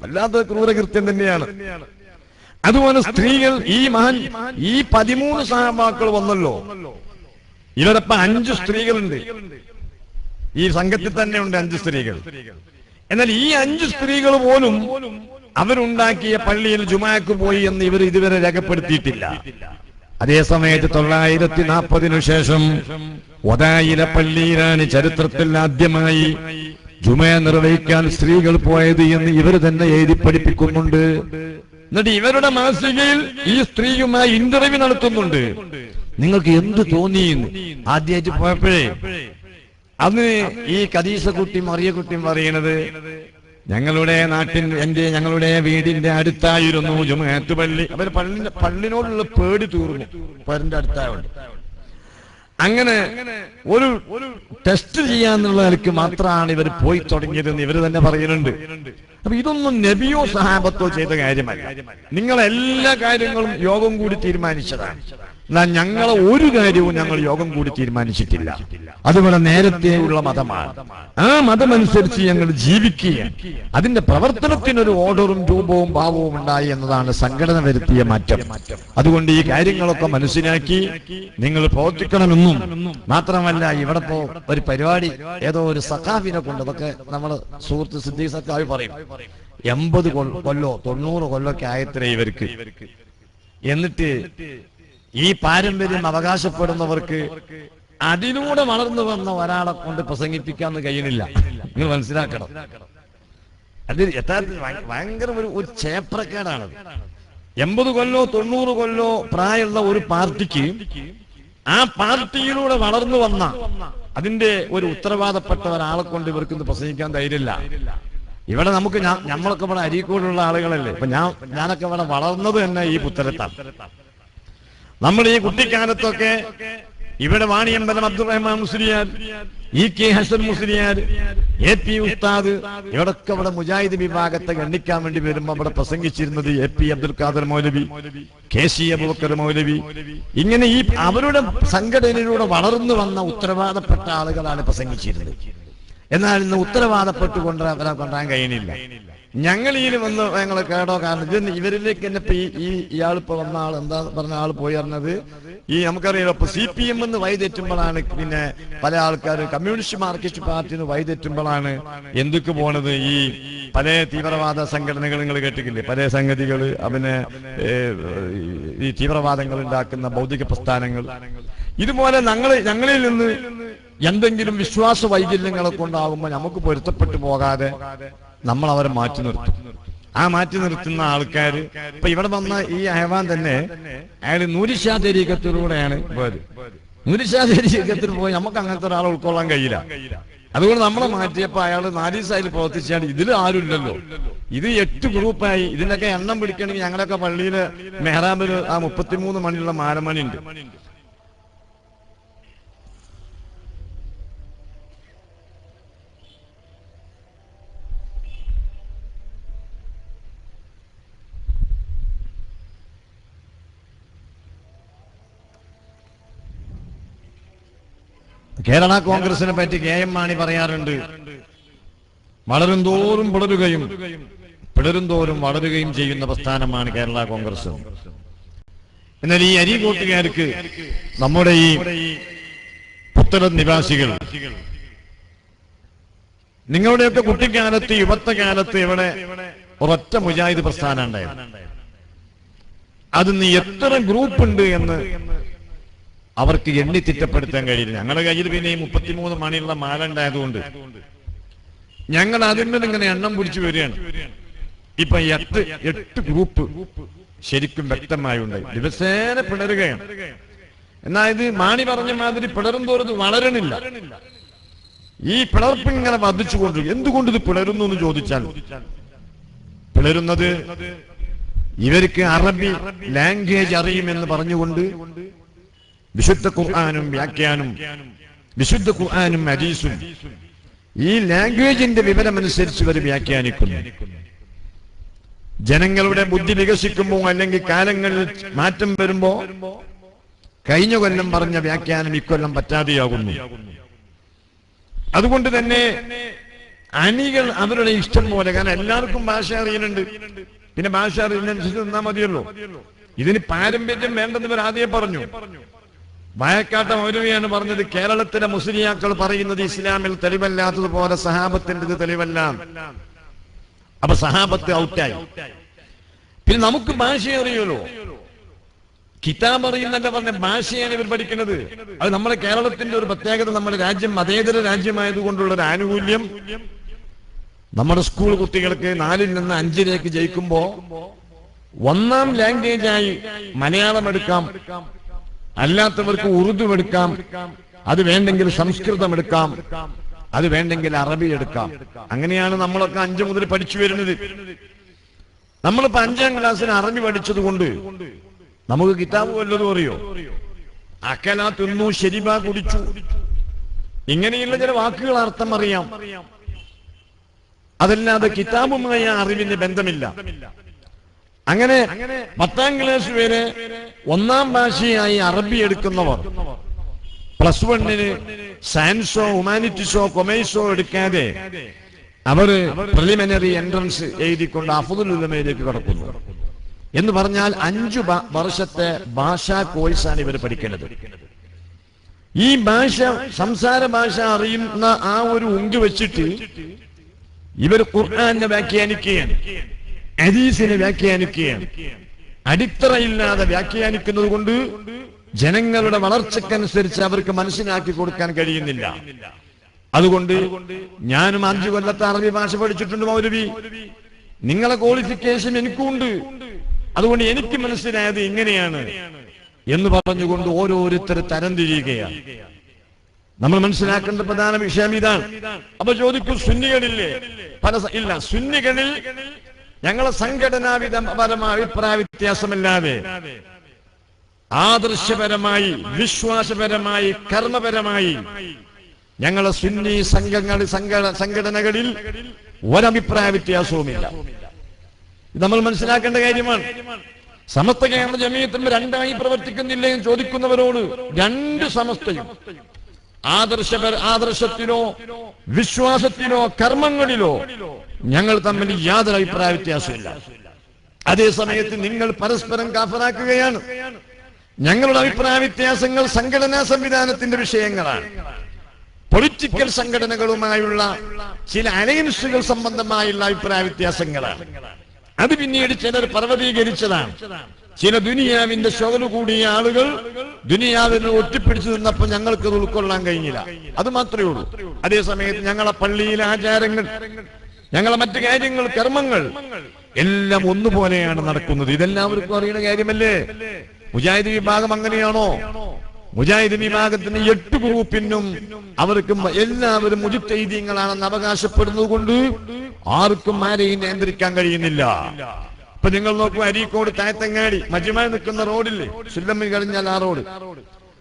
അല്ലാത്ത ക്രൂരകൃത്യം തന്നെയാണ്. അതുപോലെ സ്ത്രീകൾ, ഈ 13 സഹാബാക്കൾ വന്നല്ലോ, ഇവരപ്പം 5 സ്ത്രീകളുണ്ട്. ഈ സംഘത്തിൽ തന്നെ ഉണ്ട് 5 സ്ത്രീകൾ. എന്നാൽ ഈ 5 സ്ത്രീകൾ പോലും അവരുണ്ടാക്കിയ പള്ളിയിൽ ജുമാക്ക് പോയി എന്ന് ഇവർ ഇതുവരെ രേഖപ്പെടുത്തിയിട്ടില്ല. അതേസമയത്ത് 940 ശേഷം ഒതായിലെ പള്ളിയിലാണ് ചരിത്രത്തിൽ ആദ്യമായി ജുമ നിർവഹിക്കാൻ സ്ത്രീകൾ പോയത് എന്ന് ഇവർ തന്നെ എഴുതി പഠിപ്പിക്കുന്നുണ്ട്. എന്നിട്ട് ഇവരുടെ മാസികയിൽ ഈ സ്ത്രീയുമായി ഇന്റർവ്യൂ നടത്തുന്നുണ്ട്. നിങ്ങൾക്ക് എന്ത് തോന്നി ആദ്യമായിട്ട് പോയപ്പോഴേ? അന്ന് ഈ കദീസക്കുട്ടിയും മറിയക്കുട്ടിയും പറയുന്നത്, ഞങ്ങളുടെ ഞങ്ങളുടെ വീടിന്റെ അടുത്തായിരുന്നു ജുമുഅത്ത് പള്ളി. അവർ പള്ളിനോടുള്ള പേടി തീർന്നു, പരന്റെ അടുത്തായോണ്ട്. അങ്ങനെ ഒരു ടെസ്റ്റ് ചെയ്യാന്നുള്ള നിലയ്ക്ക് മാത്രമാണ് ഇവർ പോയി തുടങ്ങിയതെന്ന് ഇവർ തന്നെ പറയുന്നുണ്ട്. അപ്പൊ ഇതൊന്നും നബിയോ സഹാബത്തോ ചെയ്ത കാര്യമല്ല. നിങ്ങളെല്ലാ കാര്യങ്ങളും യോഗം കൂടി തീരുമാനിച്ചതാണ്. എന്നാൽ ഞങ്ങളെ ഒരു കാര്യവും ഞങ്ങൾ യോഗം കൂടി തീരുമാനിച്ചിട്ടില്ല. അതുപോലെ നേരത്തെ ഉള്ള മതമാണ്. ആ മതമനുസരിച്ച് ഞങ്ങൾ ജീവിക്കുകയാണ്. അതിന്റെ പ്രവർത്തനത്തിനൊരു ഓർഡറും രൂപവും ഭാവവും ഉണ്ടായി എന്നതാണ് സംഘടന വരുത്തിയ മാറ്റം. അതുകൊണ്ട് ഈ കാര്യങ്ങളൊക്കെ മനസ്സിലാക്കി നിങ്ങൾ പ്രവർത്തിക്കണമെന്നും മാത്രമല്ല, ഇവിടെ ഇപ്പോ ഒരു പരിപാടി ഏതോ ഒരു സഖാഫിനെ കൊണ്ട്, അതൊക്കെ നമ്മള് സുഹൃത്ത് സിദ്ദീഖ് സഖാഫി പറയും, 80 കൊല്ലോ 90 കൊല്ലൊക്കെ ആയത്രേ ഇവർക്ക്. എന്നിട്ട് ഈ പാരമ്പര്യം അവകാശപ്പെടുന്നവർക്ക് അതിലൂടെ വളർന്നു വന്ന ഒരാളെ കൊണ്ട് പ്രസംഗിപ്പിക്കാന്ന് കഴിയണില്ല. നിങ്ങൾ മനസ്സിലാക്കണം. അത് യഥാർത്ഥത്തിൽ ഭയങ്കര ഒരു ചേപ്രക്കേടാണത്. 80 കൊല്ലോ 90 കൊല്ലോ പ്രായമുള്ള ഒരു പാർട്ടിക്ക് ആ പാർട്ടിയിലൂടെ വളർന്നു വന്ന അതിന്റെ ഒരു ഉത്തരവാദപ്പെട്ട ഒരാളെ കൊണ്ട് ഇവർക്ക് പ്രസംഗിക്കാൻ ധൈര്യമില്ല. ഇവിടെ നമുക്ക് നമ്മളൊക്കെ ഇവിടെ അരീക്കോടുള്ള ആളുകളല്ലേ. ഇപ്പൊ ഞാനൊക്കെ ഇവിടെ വളർന്നത് തന്നെ ഈ പുത്തരത്താണ്. നമ്മൾ ഈ കുട്ടിക്കാലത്തൊക്കെ ഇവിടെ വാണിയമ്പലം അബ്ദുറഹ്മാൻ മുസ്ലിയാർ, EK ഹസൻ മുസ്ലിയാർ, AP ഉസ്താദ്, ഇവിടൊക്കെ ഇവിടെ മുജാഹിദ് വിഭാഗത്തെ ഗണ്ണിക്കാൻ വേണ്ടി വരുമ്പോ ഇവിടെ പ്രസംഗിച്ചിരുന്നത് AP അബ്ദുൽ ഖാദർ മൗലവി, KC അബൂബക്കർ മൗലവി. ഇങ്ങനെ ഈ അവരുടെ സംഘടനയിലൂടെ വളർന്നു വന്ന ഉത്തരവാദപ്പെട്ട ആളുകളാണ് പ്രസംഗിച്ചിരുന്നത്. എന്നാൽ ഇന്ന് ഉത്തരവാദപ്പെട്ട് കൊണ്ടുവരാൻ കഴിയണില്ല. ഞങ്ങൾ ഇതിൽ വന്ന് ഞങ്ങൾ കേടോ. കാരണം ഇത് ഇവരിലേക്ക് തന്നെ ഇപ്പൊ ഇയാളിപ്പോ വന്ന ആൾ എന്താ പറഞ്ഞ ആൾ പോയി പറഞ്ഞത്, ഈ നമുക്കറിയാലോ ഇപ്പൊ CPM എന്ന് വഴിതെറ്റുമ്പോഴാണ് പിന്നെ പല ആൾക്കാർ കമ്മ്യൂണിസ്റ്റ് മാർക്സിസ്റ്റ് പാർട്ടിന്ന് വഴിതെറ്റുമ്പോഴാണ് എന്തൊക്കെ പോണത്. ഈ പല തീവ്രവാദ സംഘടനകൾ നിങ്ങൾ കേട്ടിട്ടില്ലേ, പല സംഗതികൾ അവന് ഈ തീവ്രവാദങ്ങൾ ഉണ്ടാക്കുന്ന ഭൗതിക പ്രസ്ഥാനങ്ങൾ. ഇതുപോലെ ഞങ്ങളിൽ നിന്ന് എന്തെങ്കിലും വിശ്വാസ വൈകല്യങ്ങളെ കൊണ്ടാകുമ്പോൾ നമുക്ക് പൊരുത്തപ്പെട്ടു പോകാതെ നമ്മൾ അവരെ മാറ്റി നിർത്തും. ആ മാറ്റി നിർത്തുന്ന ആൾക്കാർ ഇപ്പൊ ഇവിടെ വന്ന ഈ അഹ്വാൻ തന്നെ അയാൾ നൂരിഷാ തരീഖത്തിലൂടെയാണ് പോയത്. നൂരിഷാ തരീഖത്തിൽ പോയി നമുക്ക് അങ്ങനത്തെ ഒരാളെ ഉൾക്കൊള്ളാൻ കഴിയില്ല. അതുകൊണ്ട് നമ്മളെ മാറ്റിയപ്പോ അയാൾ 4 ദിവസമായിട്ട് പ്രവർത്തിച്ചാണ്. ഇതിൽ ആരുമില്ലല്ലോ, ഇത് 8 ഗ്രൂപ്പായി. ഇതിനൊക്കെ എണ്ണം പിടിക്കണമെങ്കിൽ ഞങ്ങളൊക്കെ പള്ളിയില് മെഹ്റാബില് ആ 33 മണിയുള്ള മാലമണി ഉണ്ട്. കേരള കോൺഗ്രസിനെ പറ്റി KM മാണി പറയാറുണ്ട്, വളരും തോറും പിളരുകയും പിളരും തോറും വളരുകയും ചെയ്യുന്ന പ്രസ്ഥാനമാണ് കേരള കോൺഗ്രസ്. എന്നാൽ ഈ അരീക്കോട്ടുകാർക്ക്, നമ്മുടെ ഈ പുത്തലം നിവാസികൾ, നിങ്ങളുടെയൊക്കെ കുട്ടിക്കാലത്ത് യുവത്വകാലത്ത് ഇവിടെ ഒരൊറ്റ മുജാഹിദ് പ്രസ്ഥാനം ഉണ്ടായിരുന്നു. അതിന്ന് എത്ര ഗ്രൂപ്പ് ഉണ്ട് എന്ന് അവർക്ക് എണ്ണി തിട്ടപ്പെടുത്താൻ കഴിയില്ല. ഞങ്ങളുടെ കയ്യിൽ പിന്നെ ഈ 33 മണിയുള്ള മാല ഉണ്ടായതുകൊണ്ട് ഞങ്ങൾ അതിന്മേൽ ഇങ്ങനെ എണ്ണം പിടിച്ചു വരികയാണ്. ഇപ്പൊ 8 ഗ്രൂപ്പ് ശരിക്കും വ്യക്തമായി ഉണ്ടായി, ദിവസേന പിളരുകയാണ്. എന്നാൽ ഇത് മാണി പറഞ്ഞ മാതിരി പിളരും തോറും വളരണില്ല. ഈ പിളർപ്പ് ഇങ്ങനെ വർദ്ധിച്ചുകൊണ്ടിരിക്കും. എന്തുകൊണ്ട് ഇത് പിളരുന്നു എന്ന് ചോദിച്ചാൽ, പിളരുന്നത് ഇവർക്ക് അറബി ലാംഗ്വേജ് അറിയുമെന്ന് പറഞ്ഞുകൊണ്ട് വിശുദ്ധ ഖുർആനും വ്യാഖ്യാനും, വിശുദ്ധ ഖുർആനും ഹദീസും ഈ ലാംഗ്വേജിന്റെ വിവരമനുസരിച്ച് ഇവർ വ്യാഖ്യാനിക്കുന്നു. ജനങ്ങളുടെ ബുദ്ധി വികസിക്കുമ്പോ അല്ലെങ്കിൽ കാലങ്ങളിൽ മാറ്റം വരുമ്പോ കഴിഞ്ഞ കൊല്ലം പറഞ്ഞ വ്യാഖ്യാനം ഇക്കൊല്ലം പറ്റാതെയാകുന്നു. അതുകൊണ്ട് തന്നെ അണികൾ അവരുടെ ഇഷ്ടം പോലെ, കാരണം എല്ലാവർക്കും ഭാഷ അറിയുന്നുണ്ട്, പിന്നെ ഭാഷ അറിയുന്നതനുസരിച്ച് നിന്നാ മതിയല്ലോ. ഇതിന് പാരമ്പര്യം വേണ്ടെന്ന് ഇവർ ആദ്യം പറഞ്ഞു. വായക്കാട്ട മൗലവിയാണ് പറഞ്ഞത്, കേരളത്തിലെ മുസ്ലിയാക്കൾ പറയുന്നത് ഇസ്ലാമിൽ തെളിവല്ലാത്തതുപോലെ സഹാബത്തിന്റെ തെളിവല്ല. അപ്പൊ സഹാബത്ത് ഔട്ടായി. പിന്നെ നമുക്ക് ഭാഷ അറിയുമല്ലോ, കിതാബ് അറിയുന്നല്ല പറഞ്ഞ ഭാഷയാണ് ഇവർ പഠിക്കുന്നത്. അത് നമ്മുടെ കേരളത്തിന്റെ ഒരു പ്രത്യേകത. നമ്മുടെ രാജ്യം മതേതര രാജ്യമായതുകൊണ്ടുള്ള ഒരു ആനുകൂല്യം, നമ്മുടെ സ്കൂൾ കുട്ടികൾക്ക് 4ൽ നിന്ന് 5ലേക്ക് ജയിക്കുമ്പോ 1ാം ലാംഗ്വേജായി മലയാളം എടുക്കാം, അല്ലാത്തവർക്ക് ഉറുദു എടുക്കാം, അത് വേണ്ടെങ്കിൽ സംസ്കൃതം എടുക്കാം, അത് വേണ്ടെങ്കിൽ അറബി എടുക്കാം. അങ്ങനെയാണ് നമ്മളൊക്കെ 5 മുതൽ പഠിച്ചു വരുന്നത്. നമ്മളിപ്പോ 5ാം ക്ലാസ്സിന് അറബി പഠിച്ചത് കൊണ്ട് നമുക്ക് കിതാബ് വല്ലതും അറിയോ? അക്കല തിന്നു, ശരിബ കുടിച്ചു, ഇങ്ങനെയുള്ള ചില വാക്കുകൾ അർത്ഥം അറിയാം. അതല്ലാതെ കിതാബുമായ അറിവിന് ബന്ധമില്ല. അങ്ങനെ 10ാം ക്ലാസ് വരെ 1ാം ഭാഷയായി അറബി എടുക്കുന്നവർ +1 സയൻസോ ഹ്യൂമാനിറ്റീസോ കൊമേഴ്സോ എടുക്കാതെ അവര് പ്രിലിമിനറി എൻട്രൻസ് എഴുതിക്കൊണ്ട് അഫ്ദുൽ ഉലമയിലേക്ക് കടക്കുന്നു. എന്ന് പറഞ്ഞാൽ 5 വർഷത്തെ ഭാഷാ കോഴ്സാണ് ഇവർ പഠിക്കേണ്ടത്. ഈ ഭാഷ, സംസാര ഭാഷ അറിയുന്ന ആ ഒരു ഉങ്ക് വെച്ചിട്ട് ഇവർ ഖുർആനെ വ്യാഖ്യാനിക്കുകയാണ്, ഹദീസിനെ വ്യാഖ്യാനിക്കുകയാണ്. അടിത്തറയില്ലാതെ വ്യാഖ്യാനിക്കുന്നത് കൊണ്ട് ജനങ്ങളുടെ വളർച്ചക്കനുസരിച്ച് അവർക്ക് മനസ്സിലാക്കി കൊടുക്കാൻ കഴിയുന്നില്ല. അതുകൊണ്ട് ഞാനും 5 കൊല്ലത്തെ അറബി ഭാഷ പഠിച്ചിട്ടുണ്ട് മൗലവി, നിങ്ങളെ ക്വാളിഫിക്കേഷൻ എനിക്കുണ്ട്, അതുകൊണ്ട് എനിക്ക് മനസ്സിലായത് ഇങ്ങനെയാണ് എന്ന് പറഞ്ഞുകൊണ്ട് ഓരോരുത്തരെ തരംതിരിയുകയാണ്. നമ്മൾ മനസ്സിലാക്കേണ്ട പ്രധാന വിഷയം ഇതാണ്. അപ്പൊ ചോദിക്കും, സുന്നികളില്ലേ? ഇല്ല, സുന്നികളിൽ ഞങ്ങളെ സംഘടനാപരമായ അഭിപ്രായ വ്യത്യാസമില്ലാതെ ആദർശപരമായി, വിശ്വാസപരമായി, കർമ്മപരമായി ഞങ്ങളെ സുന്നി സംഘടനകളിൽ ഒരഭിപ്രായ വ്യത്യാസവുമില്ല. ഇത് നമ്മൾ മനസ്സിലാക്കേണ്ട കാര്യമാണ്. സമസ്ത കേരള ജമീയത്തും രണ്ടായി പ്രവർത്തിക്കുന്നില്ലേ എന്ന് ചോദിക്കുന്നവരോട്, 2 സമസ്തയും ആദർശത്തിലോ വിശ്വാസത്തിലോ കർമ്മങ്ങളിലോ ഞങ്ങൾ തമ്മിൽ യാതൊരു അഭിപ്രായ വ്യത്യാസമില്ല. അതേ സമയത്ത് നിങ്ങൾ പരസ്പരം കാഫറാക്കുകയാണ്. ഞങ്ങളുടെ അഭിപ്രായ വ്യത്യാസങ്ങൾ സംഘടനാ സംവിധാനത്തിന്റെ വിഷയങ്ങളാണ്. പൊളിറ്റിക്കൽ സംഘടനകളുമായുള്ള ചില അലയൻസുകൾ സംബന്ധമായുള്ള അഭിപ്രായ വ്യത്യാസങ്ങളാണ്. അത് പിന്നീട് ചിലർ പർവ്വതീകരിച്ചതാണ്. ചില ദുനിയാവിന്റെ ശോകന കൂടിയ ആളുകൾ ദുനിയാവിനെ ഒറ്റിപ്പിടിച്ചു നിന്നപ്പോൾ ഞങ്ങൾക്ക് അത് ഉൾക്കൊള്ളാൻ കഴിഞ്ഞില്ല. അത് മാത്രമേ ഉള്ളൂ. അതേ സമയത്ത് ഞങ്ങളെ പള്ളിയിലെ ആചാരങ്ങൾ, ഞങ്ങളെ മറ്റു കാര്യങ്ങൾ, കർമ്മങ്ങൾ എല്ലാം ഒന്നുപോലെയാണ് നടക്കുന്നത്. ഇതെല്ലാവർക്കും അറിയുന്ന കാര്യമല്ലേ? മുജാഹിദ് വിഭാഗം അങ്ങനെയാണോ? മുജാഹിദ് വിഭാഗത്തിന് 8 ഗ്രൂപ്പിനും അവർക്കും എല്ലാവരും മുജിത്തൈദീങ്ങളാണെന്ന് അവകാശപ്പെടുന്നത് കൊണ്ട് ആർക്കും ആരെയും നിയന്ത്രിക്കാൻ കഴിയുന്നില്ല. ഇപ്പൊ നിങ്ങൾ നോക്കൂ, അരീക്കോട് താഴത്തങ്ങാടി മജ്മഅ നിൽക്കുന്ന റോഡില്ലേ, സുല്ലമ്മി കഴിഞ്ഞാൽ ആ റോഡ്,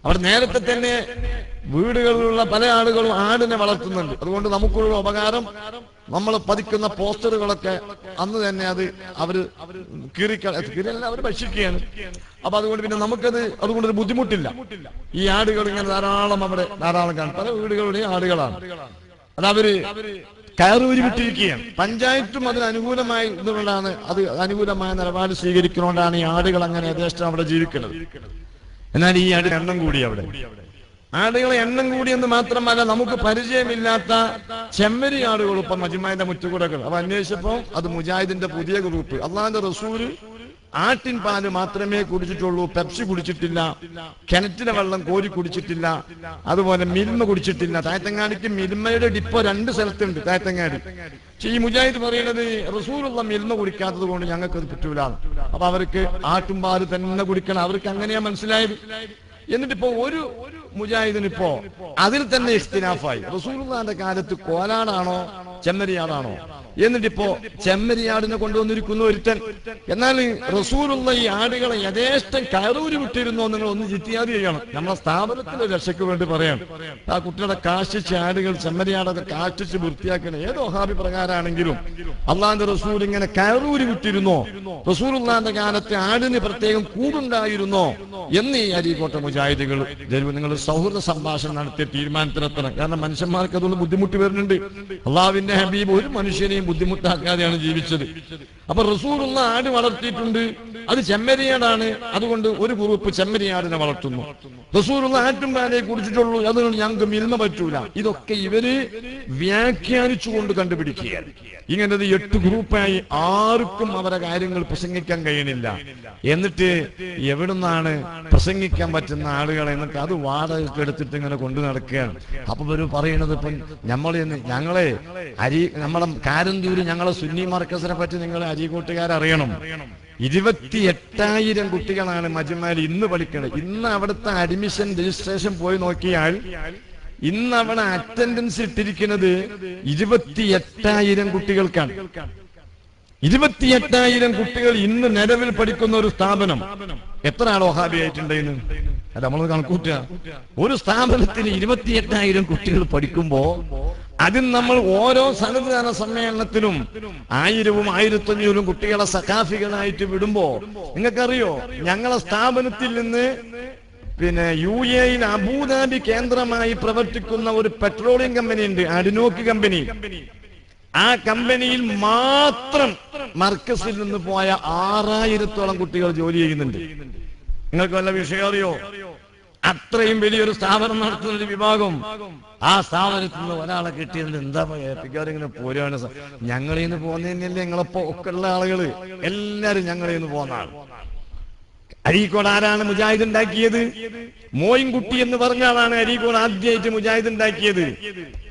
അവിടെ നേരത്തെ തന്നെ വീടുകളിലുള്ള പല ആളുകളും ആടിനെ വളർത്തുന്നുണ്ട്. അതുകൊണ്ട് നമുക്കുള്ള ഉപകാരം, നമ്മൾ പതിക്കുന്ന പോസ്റ്ററുകളൊക്കെ അന്ന് തന്നെ അത് അവര് കീറിയല്ല, അവർ ഭക്ഷിക്കുകയാണ്. അപ്പൊ അതുകൊണ്ട് പിന്നെ നമുക്കത് അതുകൊണ്ടൊരു ബുദ്ധിമുട്ടില്ല. ഈ ആടുകൾ ഇങ്ങനെ ധാരാളം കാണും. പല വീടുകളുടെയും ആടുകളാണ്. അത് അവര് കയറൂരി വിട്ടിരിക്കുകയാണ്. പഞ്ചായത്തും അതിന് അനുകൂലമായി ഇതുകൊണ്ടാണ്, അത് അനുകൂലമായ നിലപാട് സ്വീകരിക്കുന്നതുകൊണ്ടാണ് ഈ ആടുകൾ അങ്ങനെ യഥേഷ്ടം അവിടെ ജീവിക്കുന്നത്. എന്നാൽ ഈ ആട് എണ്ണം കൂടി, അവിടെ ആടുകളെ എണ്ണം കൂടി എന്ന് മാത്രമല്ല, നമുക്ക് പരിചയമില്ലാത്ത ചെമ്മരി ആടുകൾ ഇപ്പൊ മജ്മഅന്റെ മുറ്റുകൂടകൾ. അപ്പൊ അന്വേഷിച്ചപ്പോ അത് മുജാഹിദിന്റെ പുതിയ ഗ്രൂപ്പ്. അള്ളാഹുവിന്റെ റസൂല് ആട്ടിൻ പാല് മാത്രമേ കുടിച്ചിട്ടുള്ളൂ, പെപ്സി കുടിച്ചിട്ടില്ല, കിണറ്റിലെ വെള്ളം കോരി കുടിച്ചിട്ടില്ല, അതുപോലെ മിൽമ കുടിച്ചിട്ടില്ല. താഴത്തങ്ങാടിക്ക് മിൽമയുടെ ഡിപ്പോ 2 സ്ഥലത്തുണ്ട് താഴത്തങ്ങാടി. ഈ മുജാഹിദ് പറയുന്നത് റസൂലുള്ള മിൽമ കുടിക്കാത്തത് കൊണ്ട് ഞങ്ങൾക്ക് അത് കിട്ടൂല. അപ്പൊ അവർക്ക് ആട്ടുംപാല് തന്നെ കുടിക്കണം, അവർക്ക് അങ്ങനെയാ മനസ്സിലായത്. എന്നിട്ടിപ്പോ ഒരു മുജാഹിദിനിപ്പോ അതിൽ തന്നെ ഇഖ്തിലാഫായി. റസൂലുള്ളാഹിന്റെ കാലത്ത് കോലാടാണോ ചെമ്മരിയാടാണോ? എന്നിട്ടിപ്പോ ചെമ്മരിയാടിനെ കൊണ്ടുവന്നിരിക്കുന്നു ഒരുത്തൻ. എന്നാൽ റസൂലുള്ള ഈ ആടുകളെ യഥേഷ്ടം കയറൂരി വിട്ടിരുന്നോ? നിങ്ങൾ ഒന്ന് ജിത്തിയാതി ചെയ്യണം. നമ്മളെ സ്ഥാപനത്തിന്റെ രക്ഷയ്ക്ക് വേണ്ടി പറയാം. ആ കുട്ടികളെ കാഷ്ടിച്ച് ആടുകൾ ചെമ്മരിയാടൊക്കെ കാഷ്ടിച്ച് വൃത്തിയാക്കണം. ഏത് വഹാബി പ്രകാരമാണെങ്കിലും അള്ളാന്റെ റസൂൽ ഇങ്ങനെ കയറൂരി വിട്ടിരുന്നോ? റസൂലുള്ളാഹിന്റെ കാലത്ത് ആടിന് പ്രത്യേകം കൂടുണ്ടായിരുന്നോ എന്ന് ഈ അരീക്കോട്ടെ മുജാഹിദുകൾ നിങ്ങൾ സൗഹൃദ സംഭാഷണം നടത്തിയ തീരുമാനത്തിനെത്തണം. കാരണം മനുഷ്യന്മാർക്ക് അതുകൊണ്ട് ബുദ്ധിമുട്ട് വരുന്നുണ്ട്. അള്ളാഹുവിന്റെ ഹബീബ് ഒരു മനുഷ്യനെയും ബുദ്ധിമുട്ടാക്കാതെയാണ് ജീവിച്ചത്. അപ്പൊ റസൂലുള്ള ആട് വളർത്തിയിട്ടുണ്ട്, അത് ചെമ്മരിയാടാണ്. അതുകൊണ്ട് ഒരു ഗ്രൂപ്പ് ചെമ്മരിയാടിനെ വളർത്തുന്നു. റസൂലുള്ള ആറ്റുംപാലെ കുടിച്ചിട്ടുള്ളൂ, അതുകൊണ്ട് ഞങ്ങൾക്ക് മിൽമ പറ്റൂല. ഇതൊക്കെ ഇവര് വ്യാഖ്യാനിച്ചുകൊണ്ട് കണ്ടുപിടിക്കുകയാണ്. ഇങ്ങനത് 8 ഗ്രൂപ്പായി ആർക്കും അവരെ കാര്യങ്ങൾ പ്രസംഗിക്കാൻ കഴിയണില്ല. എന്നിട്ട് എവിടുന്നാണ് പ്രസംഗിക്കാൻ പറ്റുന്ന ആളുകളെ എന്നിട്ട് അത് വാടകയ്ക്ക് എടുത്തിട്ട് ഇങ്ങനെ കൊണ്ടു നടക്കുകയാണ്. അപ്പൊ ഇവര് പറയണത്, ഇപ്പൊ ഞങ്ങളെ നമ്മളെ കാരന്തൂര് ഞങ്ങളെ സുന്നി മർക്കസിനെ പറ്റി നിങ്ങൾ അരീക്കോട്ടുകാരറിയണം. 28,000 കുട്ടികളാണ് മജ്മഅയിൽ ഇന്ന് പഠിക്കുന്നത്. ഇന്ന് അവിടുത്തെ അഡ്മിഷൻ രജിസ്ട്രേഷൻ പോയി നോക്കിയാൽ ഇന്ന് അവിടെ അറ്റൻഡൻസ് ഇട്ടിരിക്കുന്നത് 28,000 കുട്ടികൾക്കാണ്. 28,000 കുട്ടികൾ ഇന്ന് നിലവിൽ പഠിക്കുന്ന ഒരു സ്ഥാപനം എത്ര ആൾ വഹാബി ആയിട്ടുണ്ടെന്ന് അത് നമ്മൾ കണക്കൂട്ടുക. ഒരു സ്ഥാപനത്തിന് 28,000 കുട്ടികൾ പഠിക്കുമ്പോ അതിൽ നമ്മൾ ഓരോ സന്നദ്ധദാന സമ്മേളനത്തിലും 1000ഉം 1500ഉം കുട്ടികളെ സഖാഫികളായിട്ട് വിടുമ്പോ നിങ്ങൾക്കറിയോ, ഞങ്ങളെ സ്ഥാപനത്തിൽ നിന്ന് പിന്നെ UAE അബുദാബി കേന്ദ്രമായി പ്രവർത്തിക്കുന്ന ഒരു പെട്രോളിയം കമ്പനി ഉണ്ട്, അഡിനോക്ക് കമ്പനി. ആ കമ്പനിയിൽ മാത്രം മർക്കസിൽ നിന്ന് പോയ 6000-ഓളം കുട്ടികൾ ജോലി ചെയ്യുന്നുണ്ട്. നിങ്ങൾക്ക് വല്ല വിഷയം അറിയോ? അത്രയും വലിയൊരു സ്ഥാപനം നടത്തുന്ന ഒരു വിഭാഗം. ആ സ്ഥാപനത്തിൽ നിന്ന് ഒരാളെ കിട്ടിയതിൽ എന്താ ഏൽപ്പിക്കാറിങ്ങനെ പോരാണ്. ഞങ്ങളിൽ നിന്ന് പോകുന്നതന്നെയല്ലേ നിങ്ങളപ്പോ ഒക്കെ ഉള്ള ആളുകള് എല്ലാരും ഞങ്ങളിൽ നിന്ന് പോകുന്ന ആൾ. അരീക്കോട് ആരാണ് മുജാഹിദ് ഉണ്ടാക്കിയത്? മോയിൻകുട്ടി എന്ന് പറഞ്ഞ ആളാണ് അരീക്കോട് ആദ്യമായിട്ട് മുജാഹിദ് ഉണ്ടാക്കിയത്.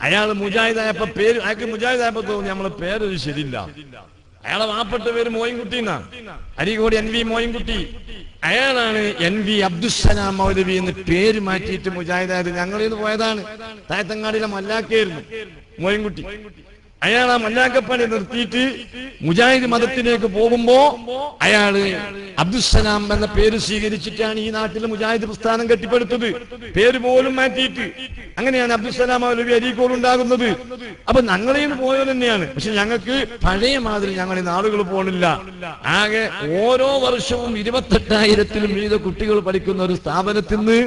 അയാൾ മുജാഹിദായപ്പോ അയാൾക്ക് മുജാഹിദായപ്പോ തോന്നി നമ്മളെ പേരൊരു ശരിയില്ല. അയാളെ വാപ്പട്ട പേര് മോയിൻകുട്ടി എന്നാ, അരീക്കോട് NV മോയിൻകുട്ടി. അയാളാണ് NV അബ്ദുസ്സലാം മൗലവി എന്ന് പേര് മാറ്റിയിട്ട് മുജാഹിദായത്. ഞങ്ങളിൽ നിന്ന് പോയതാണ്, താഴത്തങ്ങാടിയിലെ മല്ലാക്കായിരുന്നു മോയിൻകുട്ടി. അയാൾ ആ മല്ലാക്കപ്പണി നിർത്തിയിട്ട് മുജാഹിദ് മതത്തിലേക്ക് പോകുമ്പോ അയാള് അബ്ദുസ്സലാം എന്ന പേര് സ്വീകരിച്ചിട്ടാണ് ഈ നാട്ടിൽ മുജാഹിദ് പ്രസ്ഥാനം കെട്ടിപ്പടുത്തത്. പേര് പോലും മാറ്റിയിട്ട് അങ്ങനെയാണ് അബ്ദുസ്സലാം മൗലവി അരീക്കോട് ഉണ്ടാകുന്നത്. അപ്പൊ ഞങ്ങളിൽ പോയത് തന്നെയാണ്. പക്ഷെ ഞങ്ങൾക്ക് പഴയ മാതിരി ഞങ്ങൾ ഈ നാളുകൾ പോണില്ല. ആകെ ഓരോ വർഷവും 28,000-ലും മീതെ കുട്ടികൾ പഠിക്കുന്ന ഒരു സ്ഥാപനത്തിൽ നിന്ന്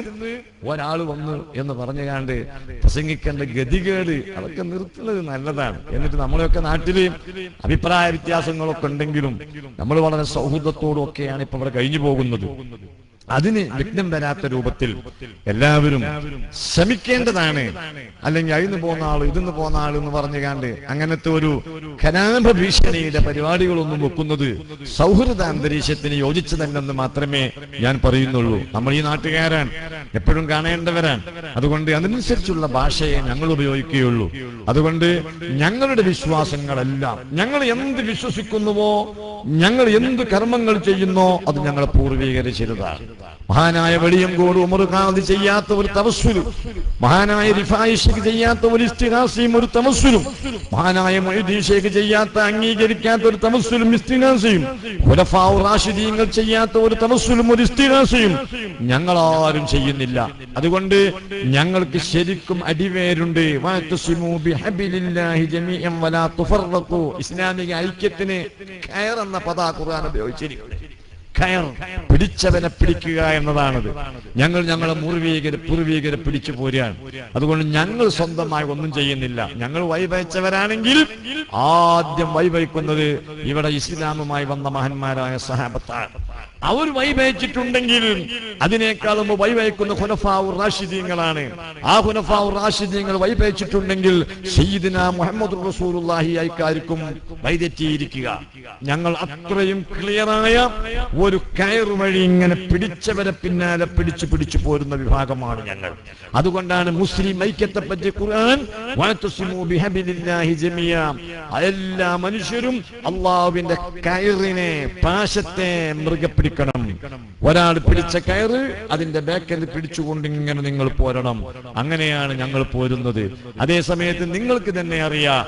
ഒരാൾ വന്നു എന്ന് പറഞ്ഞുകാണ്ട് പ്രസംഗിക്കേണ്ട ഗതികേട് അതൊക്കെ നിർത്തുന്നത് നല്ലതാണ്. എന്നിട്ട് നമ്മളെയൊക്കെ നാട്ടില് അഭിപ്രായ വ്യത്യാസങ്ങളൊക്കെ ഉണ്ടെങ്കിലും നമ്മൾ വളരെ സൗഹൃദത്തോടും ഒക്കെയാണ് ഇപ്പൊ ഇവിടെ കഴിഞ്ഞു പോകുന്നത്. അതിന് വിഘ്നം വരാത്ത രൂപത്തിൽ എല്ലാവരും ശ്രമിക്കേണ്ടതാണ്. അല്ലെങ്കിൽ അതിന്ന് പോന്ന ആള് ഇതിന്ന് പോന്ന ആള് എന്ന് പറഞ്ഞുകാണ്ട് അങ്ങനത്തെ ഒരു കലാപ ഭീഷണിയുടെ പരിപാടികളൊന്നും വെക്കുന്നത് സൗഹൃദ അന്തരീക്ഷത്തിന് യോജിച്ചതല്ലെന്ന് മാത്രമേ ഞാൻ പറയുന്നുള്ളൂ. നമ്മൾ ഈ നാട്ടുകാരാൻ എപ്പോഴും കാണേണ്ടവരാൻ. അതുകൊണ്ട് അതിനനുസരിച്ചുള്ള ഭാഷയെ ഞങ്ങൾ ഉപയോഗിക്കുകയുള്ളൂ. അതുകൊണ്ട് ഞങ്ങളുടെ വിശ്വാസങ്ങളെല്ലാം, ഞങ്ങൾ എന്ത് വിശ്വസിക്കുന്നുവോ, ഞങ്ങൾ എന്ത് കർമ്മങ്ങൾ ചെയ്യുന്നോ അത് ഞങ്ങളെ പൂർവീകർ ചെയ്തതാണ്. മഹാനായ വെളിയങ്കോട് ഉമർ ഖാദി ചെയ്യാത്ത ഒരു തവസ്സുലും, മഹാനായ റിഫായി ശൈഖ് ചെയ്യാത്ത ഒരു ഇസ്തിഗാസയും ഒരു തവസ്സുലും, മഹാനായ മുഈദീൻ ശൈഖ് ചെയ്യാത്ത അംഗീകരിക്കാത്ത ഒരു തവസ്സുലും ഇസ്തിഗാസയും, ഖുലഫാഉർ റാഷിദീങ്ങൾ ചെയ്യാത്ത ഒരു തവസ്സുലും ഒരു ഇസ്തിഗാസയും ഞങ്ങളാരും ചെയ്യുന്നില്ല. അതുകൊണ്ട് ഞങ്ങൾക്ക് ശരിക്കും അടിവേരുണ്ട്. വഅതസിമു ബിഹബ്ലില്ലാഹി ജമീഅൻ വലാ തുഫറഖു. ഇസ്ലാമിക ഐക്യത്തിന് ഖൈർ എന്ന പദ ഖുർആൻ ഉപയോഗിച്ചിരിക്കുന്നു. ഖൈർ, പിടിച്ചവനെ പിടിക്കുക എന്നതാണത്. ഞങ്ങൾ ഞങ്ങളെ പൂർവീകരെ പിടിച്ചു പോരുകയാണ്. അതുകൊണ്ട് ഞങ്ങൾ സ്വന്തമായി ഒന്നും ചെയ്യുന്നില്ല. ഞങ്ങൾ വൈഭവിച്ചവരാണെങ്കിൽ ആദ്യം വൈഭവിക്കുന്നത് ഇവിടെ ഇസ്ലാമുമായി വന്ന മഹാന്മാരായ സഹാബത്താണ്. അവർ വൈഭവിച്ചിട്ടുണ്ടെങ്കിൽ അതിനേക്കാൾ മുമ്പ് വൈഭവിക്കുന്ന ഖുലഫാഉർ റാഷിദീങ്ങളാണ്. ആ ഖുലഫാഉർ റാഷിദീങ്ങൾ വൈഭവിച്ചിട്ടുണ്ടെങ്കിൽ സയ്യിദുനാ മുഹമ്മദുർ റസൂലുള്ളാഹി ആയിക്കാർക്കും വൈതെറ്റിയിരിക്കുക. ഞങ്ങൾ അത്രയും ക്ലിയറായ ഒരു കയർ വഴി ഇങ്ങനെ പിടിച്ചവരെ പിന്നാലെ പിടിച്ചു പോരുന്ന വിഭാഗമാണ് ഞങ്ങൾ. അതുകൊണ്ടാണ് മുസ്ലിം ഐക്യത്തെ പറ്റി ഖുർആൻ വഅതസിമു ബിഹബ്ലില്ലാഹി ജമീഅ, എല്ലാ മനുഷ്യരും അല്ലാഹുവിന്റെ കയറിനെ, പാശത്തെ മുറുകെ പിടിക്കണം. ഒരാൾ പിടിച്ച കയറ് അതിന്റെ ബാക്കിൽ പിടിച്ചുകൊണ്ട് ഇങ്ങനെ നിങ്ങൾ പോരണം. അങ്ങനെയാണ് ഞങ്ങൾ പോരുന്നത്. അതേ സമയത്ത് നിങ്ങൾക്ക് തന്നെ അറിയാം,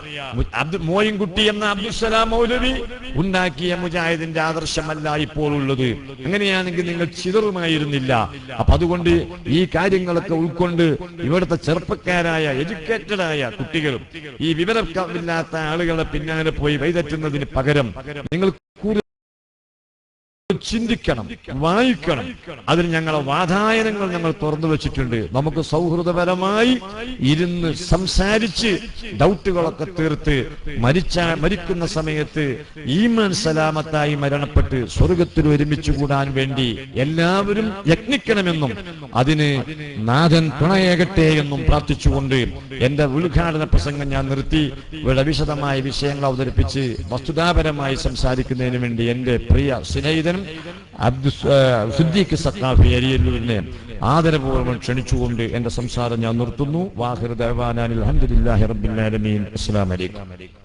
മോയിൻകുട്ടി എന്ന അബ്ദുസ്സലാം മൗലവി ഉണ്ടാക്കിയ മുജാഹിദിന്റെ ആദർശമല്ല ഇപ്പോൾ ഉള്ളത്. അങ്ങനെയാണെങ്കിൽ നിങ്ങൾ ചിതറുമായിരുന്നില്ല. അപ്പൊ അതുകൊണ്ട് ഈ കാര്യങ്ങളൊക്കെ ഉൾക്കൊണ്ട് ഇവിടുത്തെ ചെറുപ്പക്കാരായ എഡ്യൂക്കേറ്റഡായ കുട്ടികളും ഈ വിവരമില്ലാത്ത ആളുകളെ പിന്നാലെ പോയി വൈതെറ്റുന്നതിന് പകരം നിങ്ങൾ ചിന്തിക്കണം, വായിക്കണം. അതിന് ഞങ്ങളെ വാതായനങ്ങൾ ഞങ്ങൾ തുറന്നു വെച്ചിട്ടുണ്ട്. നമുക്ക് സൗഹൃദപരമായി ഇരുന്ന് സംസാരിച്ച് ഡൗട്ടുകളൊക്കെ തീർത്ത് മരിക്കുന്ന സമയത്ത് ഈമാൻ സലാമത്തായി മരണപ്പെട്ട് സ്വർഗത്തിൽ ഒരുമിച്ച് കൂടാൻ വേണ്ടി എല്ലാവരും യത്നിക്കണമെന്നും അതിന് നാഥൻ തുണയേകട്ടെ എന്നും പ്രാർത്ഥിച്ചുകൊണ്ട് എന്റെ ഉദ്ഘാടന പ്രസംഗം ഞാൻ നിർത്തി. ഇവിടെ വിശദമായ വിഷയങ്ങൾ അവതരിപ്പിച്ച് വസ്തുതാപരമായി സംസാരിക്കുന്നതിന് വേണ്ടി എന്റെ പ്രിയ സ്നേഹിതൻ സിദ്ദീഖ് സഖാഫി അരിയല്ലൂരിനെ ആദരപൂർവ്വം ക്ഷണിച്ചുകൊണ്ട് എന്റെ സംസാരം ഞാൻ നിർത്തുന്നു. വാഹിർ ദഅ്വാനാ അൽഹംദുലില്ലാഹി റബ്ബിൽ ആലമീൻ. അസ്സലാമു അലൈക്കും.